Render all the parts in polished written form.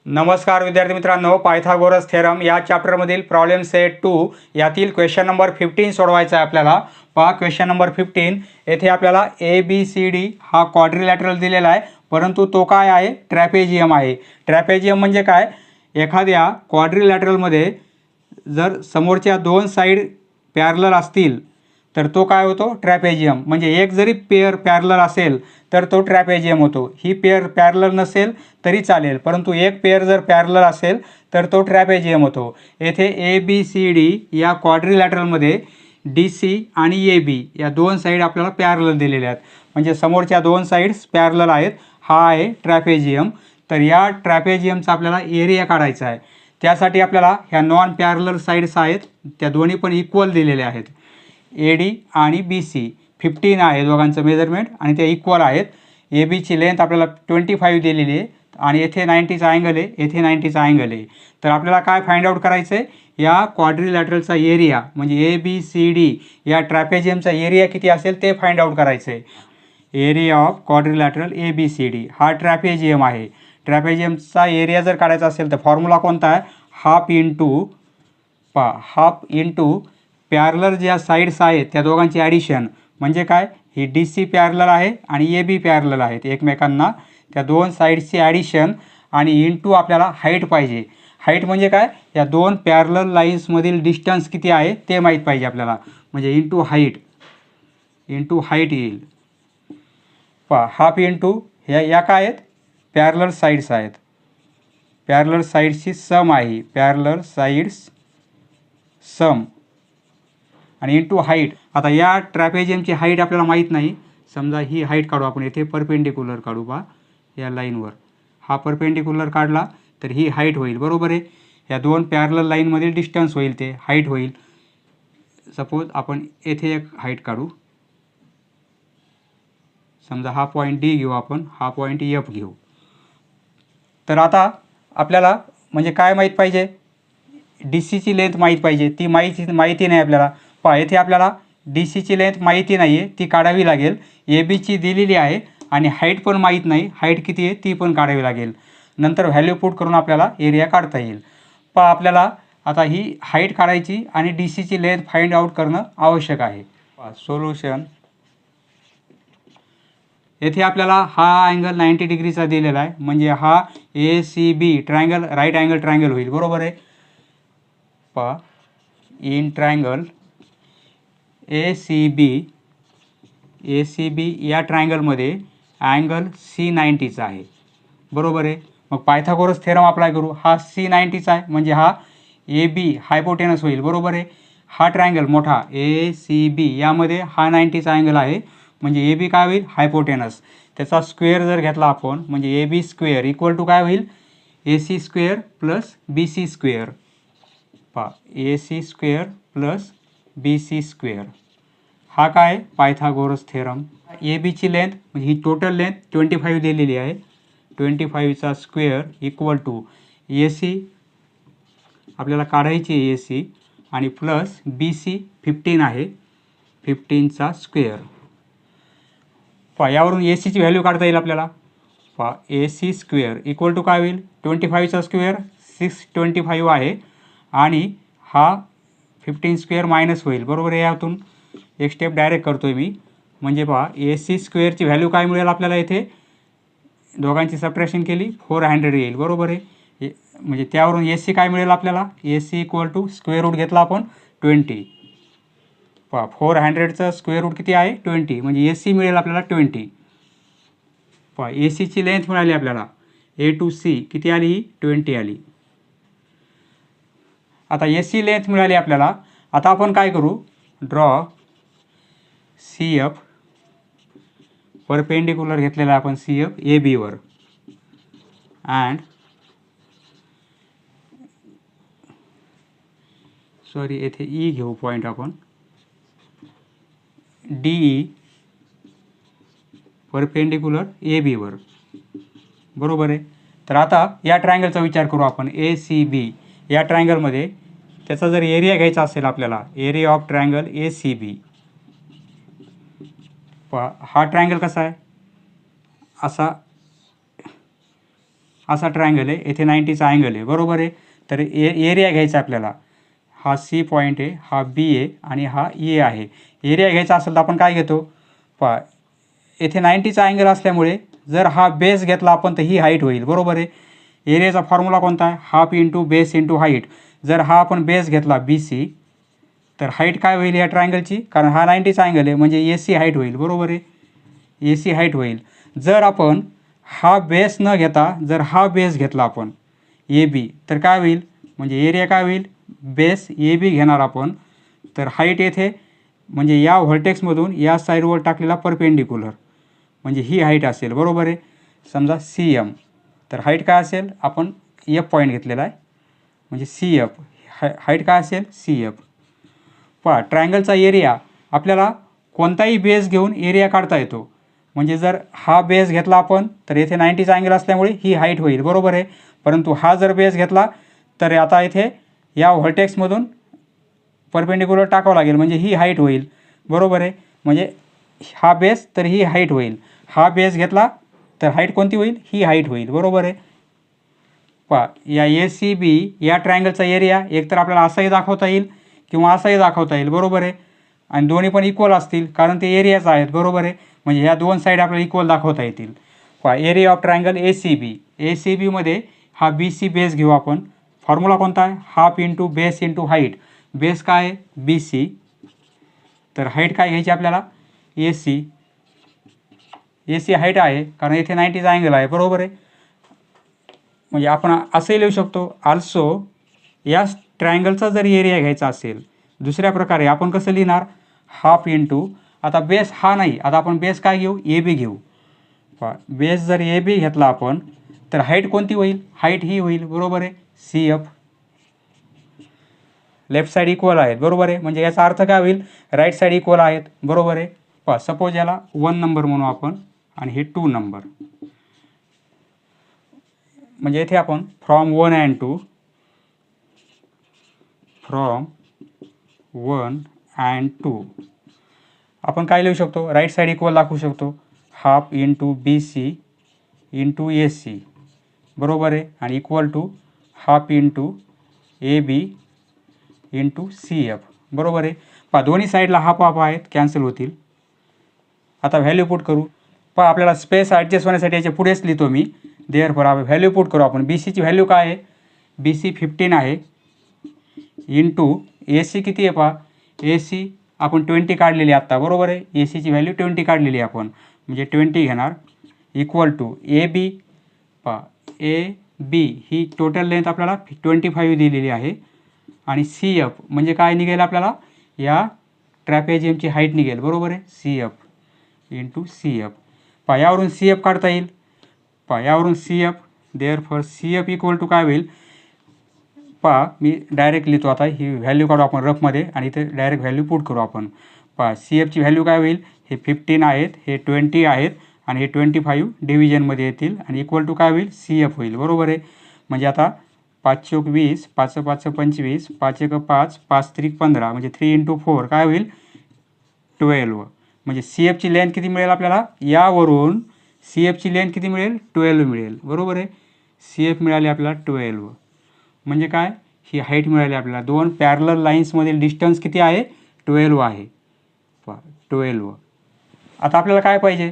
नमस्कार विद्यार्थी मित्रांनो, पायथागोरस थेरम या चॅप्टरमधील प्रॉब्लेम सेट 2 यातील क्वेश्चन नंबर 15 सोडवायचा आहे आपल्याला। पहा क्वेश्चन नंबर 15, येथे आपल्याला ABCD हा क्वाड्रिलॅटरल दिलेला आहे, परंतु तो काय आहे, ट्रॅपेझियम आहे। ट्रॅपेझियम म्हणजे काय, एखाद्या क्वाड्रिलॅटरलमध्ये जर समोरच्या दोन साइड पॅरलल असतील तर तो काय होतो, ट्रॅपेझियम। म्हणजे एक जरी पेअर पॅरलल असेल तर तो ट्रॅपेझियम होतो। ही पेअर पॅरलल नसेल तरी चालेल, परंतु एक पेअर जर पॅरलल असेल तर तो ट्रॅपेझियम होतो। येथे ABCD या क्वाड्रिलॅटरलमध्ये DC आणि AB या दोन साइड आपल्याला पॅरलल दिलेल्या आहेत, म्हणजे समोरच्या दोन साइड्स पॅरलल आहेत। हा आहे ट्रॅपेझियम। तर या ट्रॅपेझियमचा आपल्याला एरिया काढायचा आहे। त्यासाठी आपल्याला ह्या नॉन पॅरलल साइड्स आहेत त्या दोन्ही पण इक्वल दिलेल्या आहेत। AD आणि BC 15 आहे दोघांचं मेजरमेंट आणि ते इक्वल आहेत। AB ची लेंथ आपल्याला 25 दिलेली आहे आणि येथे 90चा अँगल आहे, येथे 90चा अँगल आहे। तर आपल्याला काय फाइंड आउट करायचं आहे, या क्वाड्रिलॅटरलचा एरिया म्हणजे ABCD या ट्रॅपेझियमचा एरिया किती असेल ते फाइंड आउट करायचं आहे। एरिया ऑफ क्वाड्रिलॅटरल ABCD हा ट्रॅपेझियम आहे। ट्रॅपेझियमचा एरिया जर काढायचा असेल तर फॉर्म्युला कोणता आहे, हाफ इंटू पॅरलल ज्या साइड्स आहेत त्या दोघांची ॲडिशन। म्हणजे काय, ही DC पॅरलल आहे आणि AB पॅरलल आहेत एकमेकांना, त्या दोन साइड्सची ॲडिशन आणि इंटू आपल्याला हाईट पाहिजे। हाईट म्हणजे काय, या दोन पॅरलल लाईन्समधील डिस्टन्स किती आहे ते माहीत पाहिजे आपल्याला, म्हणजे इंटू हाईट येईल। हाफ इंटू या काय आहेत, पॅरलल साइड्स आहेत, पॅरलल साइड्सची सम आहे, पॅरलल साइड्स सम आणि इंटू हाईट। आता या ट्रॅपेझियमची हाईट आपल्याला माहीत नाही, समजा ही हाईट काढू आपण, येथे परपेंडिक्युलर काढू पहा या लाईनवर, हा परपेंडिक्युलर काढला तर ही हाईट होईल, बरोबर आहे। या दोन पॅरलल लाईनमधील डिस्टन्स होईल ते हाईट होईल। सपोज आपण येथे एक हाईट काढू, समजा हा पॉईंट D घेऊ आपण, हा पॉईंट F घेऊ। तर आता आपल्याला म्हणजे काय माहीत पाहिजे, DCची लेंथ माहीत पाहिजे, ती माहिती नाही आपल्याला। पहा येथे आपल्याला DCची लेंथ माहिती नाही आहे, ती काढावी लागेल। ABची दिलेली आहे आणि हाईट पण माहीत नाही, हाईट किती आहे ती पण काढावी लागेल। नंतर व्हॅल्यू पुट करून आपल्याला एरिया काढता येईल। पहा आपल्याला आता ही हाईट काढायची आणि DCची लेंथ फाइंड आउट करणं आवश्यक आहे। सोल्युशन, येथे आपल्याला हा अँगल 90 डिग्रीचा दिलेला आहे, म्हणजे हा ACB triangle right angle triangle होईल, बरोबर आहे। पहा इन ट्रायंगल ACB या ट्रायंगलमध्ये अँगल C90चा आहे, बरोबर आहे। मग पायथागोरस थेरम अप्लाय करू, हा C90चा आहे म्हणजे हा AB हायपोटेनस होईल, बरोबर आहे। हा ट्रायंगल मोठा ACB यामध्ये हा 90चा अँगल आहे, म्हणजे AB काय होईल, हायपोटेनस। त्याचा स्क्वेअर जर घेतला आपण म्हणजे AB स्क्वेअर इक्वल टू काय होईल, AC square plus BC square. पहा AC square plus BC square हा काय, पायथागोरस थेरम। ABची लेंथ म्हणजे ही टोटल लेंथ 25 दिलेली आहे, 25चा स्क्वेअर इक्वल टू AC आपल्याला काढायची आहे AC आणि प्लस BC 15 आहे, 15चा स्क्वेअर। पहा यावरून ACची व्हॅल्यू काढता येईल आपल्याला। पहा AC स्क्वेअर इक्वल टू काय होईल, 25चा स्क्वेअर 625 आहे आणि हा 15 स्क्वेअर मायनस होईल, बरोबर आहे। यातून एक स्टेप डायरेक्ट करतोय मी, म्हणजे पहा AC स्क्वेअरची व्हॅल्यू काय मिळेल आपल्याला, येथे दोघांची सबट्रॅक्शन केली 400 येईल, बरोबर आहे। म्हणजे त्यावरून AC काय मिळेल आपल्याला, AC equal to square root घेतला आपण 20। पहा 400चं स्क्वेअर रूट किती आहे, 20, म्हणजे AC मिळेल आपल्याला 20। पहा ACची लेंथ मिळाली आपल्याला A टू C किती आली, 20 आली। आता AC लेंथ मिळाली आपल्याला, आता आपण काय करू, ड्रॉ CF परपेंडिक्युलर घेतलेला आपण CF AB वर अँड येथे E घेऊ पॉईंट आपण, DE परपेंडिक्युलर AB वर, बरोबर आहे। तर आता या ट्रायंगलचा विचार करू आपण, ACB या ट्रायंगलमध्ये त्याचा जर एरिया घ्यायचा असेल आपल्याला, एरिया ऑफ ट्रायंगल ACB। पहा हा ट्रायंगल कसा आहे, असा असा ट्रायंगल आहे, येथे 90चा अँगल आहे, बरोबर आहे. तर एरिया घ्यायचा आपल्याला. हा सी पॉईंट आहे, हा बी आहे आणि हा ए आहे. एरिया घ्यायचा असेल तर आपण काय घेतो पहा, येथे 90चा अँगल असल्यामुळे जर हा बेस घेतला आपण तर ही हाईट होईल, बरोबर आहे. एरियाचा फॉर्म्युला कोणता आहे, half into base into height. जर हा आपण बेस घेतला बी सी तर हाईट काय होईल या ट्रायंगलची, कारण हा 90चा अँगल आहे म्हणजे ए सी हाईट होईल, बरोबर आहे. ए सी हाईट होईल. जर आपण हा बेस न घेता जर हा बेस घेतला आपण ए बी तर काय होईल, म्हणजे एरिया काय होईल, बेस ए बी घेणार आपण तर हाईट येथे म्हणजे या व्हर्टेक्समधून या साईडवर टाकलेला परपेंडिक्युलर म्हणजे ही हाईट असेल, बरोबर आहे. समजा सी एम तर हाईट काय असेल, आपण एफ पॉईंट घेतलेला आहे म्हणजे सी एफ, हाईट काय असेल सी एफ. पहा ट्रायंगलचा एरिया आपल्याला कोणताही बेस घेऊन एरिया काढता येतो. म्हणजे जर हा बेस घेतला आपण तर येथे 90चा अँगल असल्यामुळे ही हाईट होईल, बरोबर आहे. परंतु हा जर बेस घेतला तर आता इथे या व्हर्टेक्समधून परपेंडिक्युलर टाकावं लागेल म्हणजे ही हाईट होईल, बरोबर आहे. म्हणजे हा बेस तर ही हाईट होईल, हा बेस घेतला तर हाईट कोणती होईल, ही हाईट होईल, बरोबर आहे. पहा या ए सी बी या ट्रायंगलचा एरिया एकतर आपल्याला असाही दाखवता येईल किंवा असाही दाखवता येईल, बरोबर आहे. आणि दोन्ही पण इक्वल असतील कारण ते एरियाच आहेत, बरोबर आहे. म्हणजे ह्या दोन साईड आपल्याला इक्वल दाखवता येतील. पहा area of triangle A C B, A C बीमध्ये हा बी सी बेस घेऊ आपण. फॉर्म्युला कोणता आहे, half into base into height. Base काय आहे बी सी तर हाईट काय घ्यायची आपल्याला ए सी. ए सी हाईट आहे कारण इथे 90चा अँगल आहे, बरोबर आहे. म्हणजे आपण असंही लिहू शकतो आल्सो या ट्रायंगलचा जर एरिया घ्यायचा असेल दुसऱ्या प्रकारे आपण कसं लिहिणार, हाफ इंटू आता बेस हा नाही, आता आपण बेस काय घेऊ ए बी घेऊ. बेस जर ए बी घेतला आपण तर हाईट कोणती होईल, हाईट ही होईल, बरोबर आहे C F. Left side equal आहेत, बरोबर आहे. म्हणजे याचा अर्थ काय होईल, राईट साईड इक्वल आहेत, बरोबर आहे. पहा सपोज याला 1 नंबर म्हणू आपण आणि हे 2 नंबर. म्हणजे इथे आपण फ्रॉम 1 अँड 2 फ्रॉम 1 अँड 2 आपण काय लिहू शकतो, राईट साईड इक्वल दाखवू शकतो, half into B C into A C, बरोबर आहे. आणि equal to half into A B into C F, बरोबर आहे. पहा दोन्ही साईडला हाफ हाफ आहेत, कॅन्सल होतील. आता व्हॅल्यू पुट करू. पहा आपल्याला स्पेस ॲडजस्ट होण्यासाठी याच्या पुढेच लिहितो मी. देअरफॉर व्हॅल्यू पुट करू आपण. बी सीची व्हॅल्यू काय आहे, बी सी 15 आहे इंटू ए सी किती आहे पहा, ए सी आपण 20 काढलेली आत्ता, बरोबर आहे. ए सीची व्हॅल्यू 20 काढलेली आपण म्हणजे 20 घेणार इक्वल टू ए बी. पहा A B he total length आपल्याला 25 दिलेली आहे आणि सी एफ म्हणजे काय निघेल आपल्याला, या ट्रॅपेझियमची हाईट निघेल, बरोबर आहे C F into C F. पहा यावरून सी एफ काढता येईल. पहा यावरून C F therefore C F equal to काय होईल, पहा मी डायरेक्ट लिहितो आता, ही व्हॅल्यू काढू आपण रफमध्ये आणि इथे डायरेक्ट व्हॅल्यू पुट करू आपण. पहा सी एफची व्हॅल्यू काय होईल, हे 15 आहेत, हे 20 आहेत आणि हे 25 डिव्हिजनमध्ये येतील आणि इक्वल टू काय होईल सी एफ होईल, बरोबर आहे. म्हणजे आता 5 चौक 20, 5 5 25, 5 1 5, 5 3 15 म्हणजे 3 इंटू 4 काय होईल 12. म्हणजे सी एफची लेंथ किती मिळेल आपल्याला, यावरून सी एफची लेंथ किती मिळेल 12 मिळेल, बरोबर आहे. सी एफ मिळाली आपल्याला 12. म्हणजे काय, ही हाईट मिळाली आपल्याला. दोन पॅरलल लाईन्समधील डिस्टन्स किती आहे 12 आहे. 12. आता आपल्याला काय पाहिजे,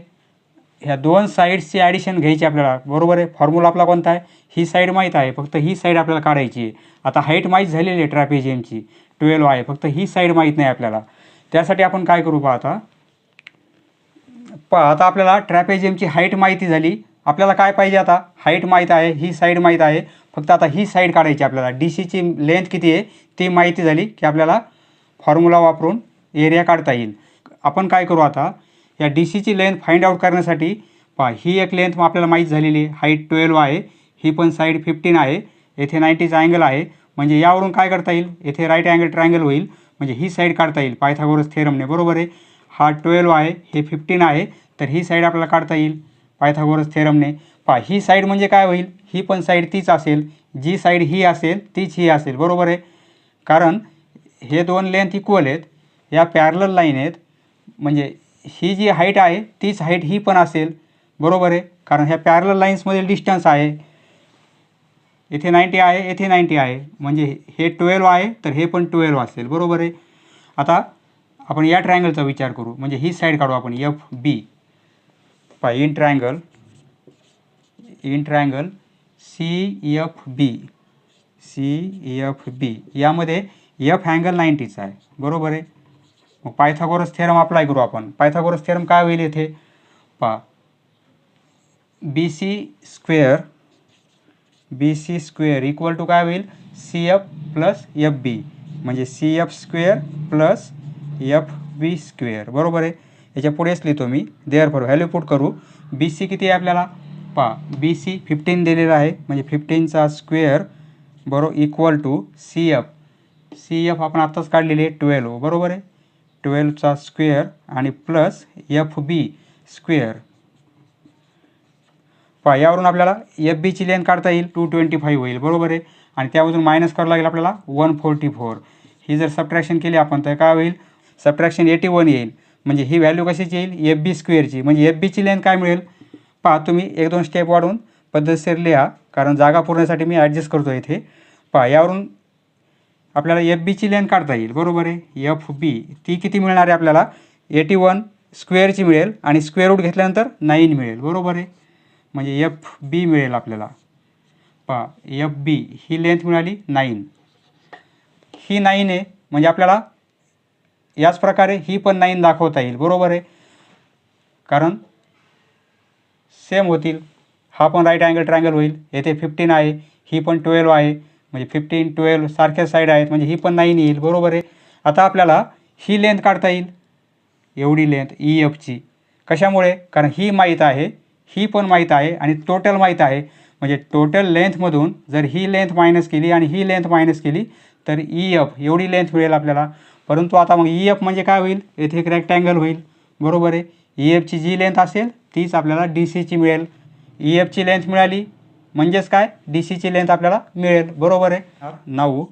ह्या दोन साईड्सची ॲडिशन घ्यायची आपल्याला, बरोबर आहे. फॉर्म्युला आपला कोणता आहे, ही साईड माहीत आहे, फक्त ही साईड आपल्याला काढायची आहे. आता हाईट माहीत झालेली आहे ट्रॅपेझियमची 12 आहे, फक्त ही साईड माहीत नाही आपल्याला. त्यासाठी आपण काय करू पहा आता आपल्याला ट्रॅपेझियमची हाईट माहिती झाली. आपल्याला काय पाहिजे आता, हाईट माहीत आहे, ही साईड माहीत आहे, फक्त आता ही साईड काढायची आपल्याला. डी सीची लेंथ किती आहे ती माहिती झाली की आपल्याला फॉर्म्युला वापरून एरिया काढता येईल. आपण काय करू आता, या डी सीची लेंथ फाइंड आउट करण्यासाठी पहा ही एक लेंथ आपल्याला माहीत झालेली आहे, हाईट 12 आहे, ही पण साईड 15 आहे, येथे 90चा अँगल आहे. म्हणजे यावरून काय करता येईल, येथे राईट अँगल ट्रायंगल होईल म्हणजे ही साईड काढता येईल पायथागोरस थेरमने, बरोबर आहे. हा 12 आहे, हे 15 आहे, तर ही साईड आपल्याला काढता येईल पायथागोरस थेरमने. पहा ही साईड म्हणजे काय होईल, ही पण साईड तीच असेल, जी साईड ही असेल तीच ही असेल, बरोबर आहे. कारण हे दोन लेंथ इक्वल आहेत, या पॅरलल लाईन आहेत, म्हणजे ही जी हाईट आहे तीच हाईट ही पण असेल, बरोबर आहे. कारण ह्या पॅरलल लाईन्समधील डिस्टन्स आहे. येथे 90 आहे, येथे 90 आहे, म्हणजे हे 12 आहे तर हे पण 12 असेल, बरोबर आहे. आता आपण या ट्रायंगलचा विचार करू, म्हणजे ही साईड काढू आपण एफ बी. पहा इन ट्रायंगल सी एफ बी यामध्ये एफ अँगल 90चा आहे, बरोबर आहे. मग पायथागोरस थेरम अप्लाय करू आपण. पायथागोरस थेरम काय होईल येथे? पहा B C square equal to काय होईल? C F plus F B, म्हणजे C F square plus F B square, बरोबर आहे. याच्या पुढेच लिहितो मी. देअरफॉर व्हॅल्यू पुट करू. बी सी किती आहे आपल्याला? पहा बी सी 15 दिलेला आहे, म्हणजे 15चा स्क्वेअर बरोबर इक्वल टू सी एफ आपण आत्ताच काढलेली आहे 12, बरोबर आहे. 12चा स्क्वेअर आणि प्लस एफ बी स्क्वेअर. पहा यावरून आपल्याला एफ बीची लेंथ काढता येईल 225 होईल, बरोबर आहे. आणि त्यामधून मायनस करावं लागेल आपल्याला 144. ही जर सबट्रॅक्शन केली आपण तर काय होईल? सबट्रॅक्शन 81 येईल, म्हणजे ही व्हॅल्यू कशाची येईल? एफ बी स्क्वेअरची. म्हणजे एफ बीची लेंथ काय मिळेल? पहा तुम्ही 1-2 स्टेप वाढवून पद्धतशीर लिहा, कारण जागा पुरण्यासाठी मी ॲडजस्ट करतो इथे. पहा यावरून आपल्याला एफ बीची लेंथ काढता येईल, बरोबर आहे. एफ बी ती किती मिळणार आहे आपल्याला? 81 स्क्वेअरची मिळेल आणि स्क्वेअर रूट घेतल्यानंतर 9 मिळेल, बरोबर आहे. म्हणजे एफ बी मिळेल आपल्याला. पहा एफ बी ही लेंथ मिळाली 9, ही 9 आहे, म्हणजे आपल्याला याच प्रकारे ही पण 9 दाखवता येईल, बरोबर आहे. कारण सेम होतील. हा पण राईट अँगल ट्रायंगल होईल. येथे 15 आहे, ही पण 12 आहे, म्हणजे 15 12 सारख्याच साईड आहेत, म्हणजे ही पण 9 येईल, बरोबर आहे. आता आपल्याला ही लेंथ काढता येईल, एवढी लेंथ ई एफची. कशामुळे? कारण ही माहीत आहे, ही पण माहीत आहे आणि टोटल माहीत आहे. म्हणजे टोटल लेंथमधून जर ही लेंथ मायनस केली आणि ही लेंथ मायनस केली तर ई एफ एवढी लेंथ मिळेल आपल्याला. परंतु आता मग ई एफ म्हणजे काय होईल? येथे एक रेक्टँगल होईल, बरोबर आहे. ई एफची जी लेंथ असेल तीच आपल्याला डी सीची मिळेल. ई एफची लेंथ मिळाली म्हणजेच काय? डी सीची लेंथ आपल्याला मिळेल, बरोबर आहे. नाऊ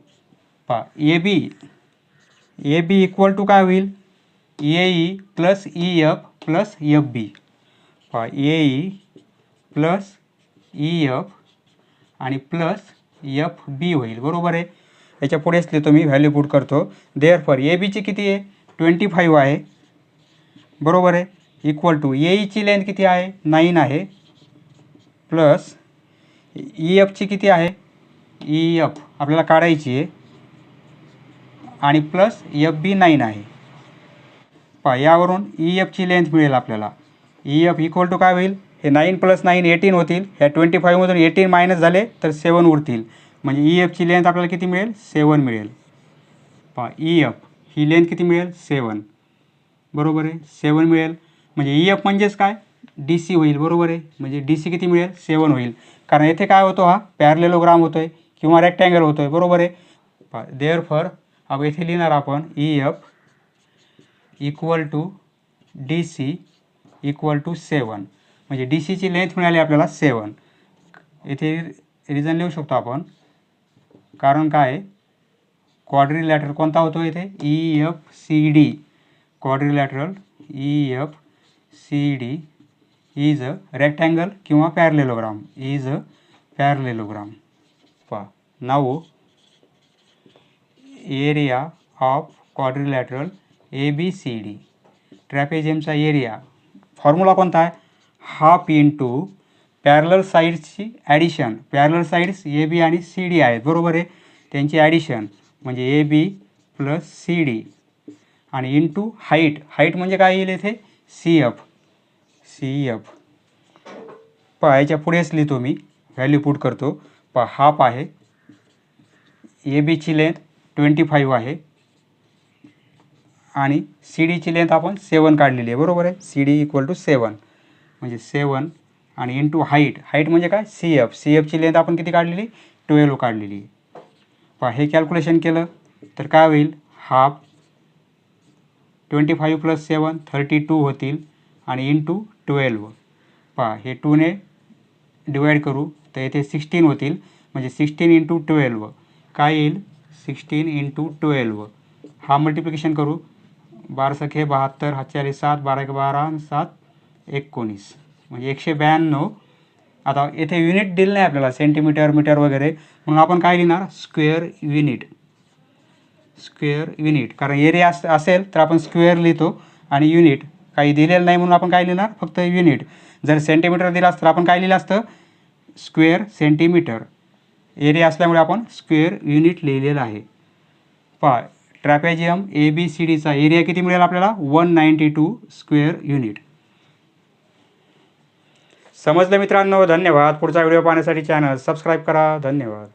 पहा ए बी इक्वल टू काय होईल? A E plus E F plus F B. पहा A E plus E F आणि प्लस एफ बी होईल, बरोबर आहे. याच्या पुढेच लिहितो मी, व्हॅल्यू पुट करतो. देअरफॉर ए बीची किती आहे? 25 आहे, बरोबर आहे. इक्वल टू ए ईची लेंथ किती आहे? 9 आहे, प्लस ई एफची किती आहे? ई एफ आपल्याला काढायची आहे आणि प्लस एफ बी 9 आहे. पहा यावरून ई एफची लेंथ मिळेल आपल्याला. ई एफ इक्वल टू काय होईल? हे 9 + 9 18 होतील. ह्या 25मधून 18 मायनस झाले तर 7 उरतील, म्हणजे ई एफची लेंथ आपल्याला किती मिळेल? 7 मिळेल. पहा ई एफ ही लेंथ किती मिळेल? 7, बरोबर आहे. 7 मिळेल, म्हणजे ई एफ म्हणजेच काय? डी सी होईल, बरोबर आहे. म्हणजे डी सी किती मिळेल? 7 होईल. कारण येथे काय होतो? हा पॅरलेलोग्राम होतो आहे किंवा रेक्टँगल होतो आहे, बरोबर आहे. पहा देअरफॉर अब येथे लिहिणार आपण E F equal to D C equal to 7, म्हणजे डी सीची लेंथ मिळाली आपल्याला 7. येथे रिझन लिहू शकतो आपण, कारण काय? क्वाड्रिलॅटरल कोणता होतो इथे? E F C D. Quadrilateral E F C D is a rectangle किंवा पॅरलेलोग्राम. Is a parallelogram. पहा now area of quadrilateral A B C D. ट्रॅपेझियमचा एरिया फॉर्म्युला कोणता आहे? हाफ इंटू पॅरलल साईड्सची addition. Parallel sides A B आणि C D आहेत, बरोबर आहे. त्यांची ॲडिशन म्हणजे A B plus C D आणि इंटू हाईट. हाईट म्हणजे काय येईल इथे? C F. पहा याच्या पुढेच लिहितो मी, व्हॅल्यू पुट करतो. पहा हाफ आहे, ए बीची लेंथ 25 आहे आणि सी डीची लेंथ आपण 7 काढलेली आहे, बरोबर आहे. सी डी इक्वल टू 7, म्हणजे 7 आणि इंटू हाईट. हाईट म्हणजे काय? सी एफची लेंथ आपण किती काढलेली? 12 काढलेली आहे. पहा हे कॅल्क्युलेशन केलं तर काय होईल? हाफ 25 + 7 32 होतील आणि इंटू 12. पहा हे 2ने डिवाईड करू तर येथे 16 होतील, म्हणजे 16 × 12 काय येईल? 16 × 12. हा मल्टिप्लिकेशन करू. 12 सखे 72, 7 12 12 7 19, म्हणजे 192 आता येथे युनिट दिलं नाही आपल्याला सेंटीमीटर मीटर वगैरे, म्हणून आपण काय लिहिणार स्क्वेअर युनिट. स्क्वेअर युनिट कारण एरिया असेल तर आपण स्क्वेअर लिहितो आणि युनिट काही दिलेलं नाही म्हणून आपण काय लिहिणार फक्त युनिट. जर सेंटीमीटर दिला असतं तर आपण काय लिहिलं असतं स्क्वेअर सेंटीमीटर. एरिया असल्यामुळे आपण स्क्वेअर युनिट लिहिलेलं आहे. पहा ट्रॅपेझियम ABCDचा एरिया किती मिळेल आपल्याला 192 स्क्वेअर युनिट. समजलं मित्रांनो? धन्यवाद. पुढचा व्हिडिओ पाहण्यासाठी चॅनल सबस्क्राईब करा. धन्यवाद.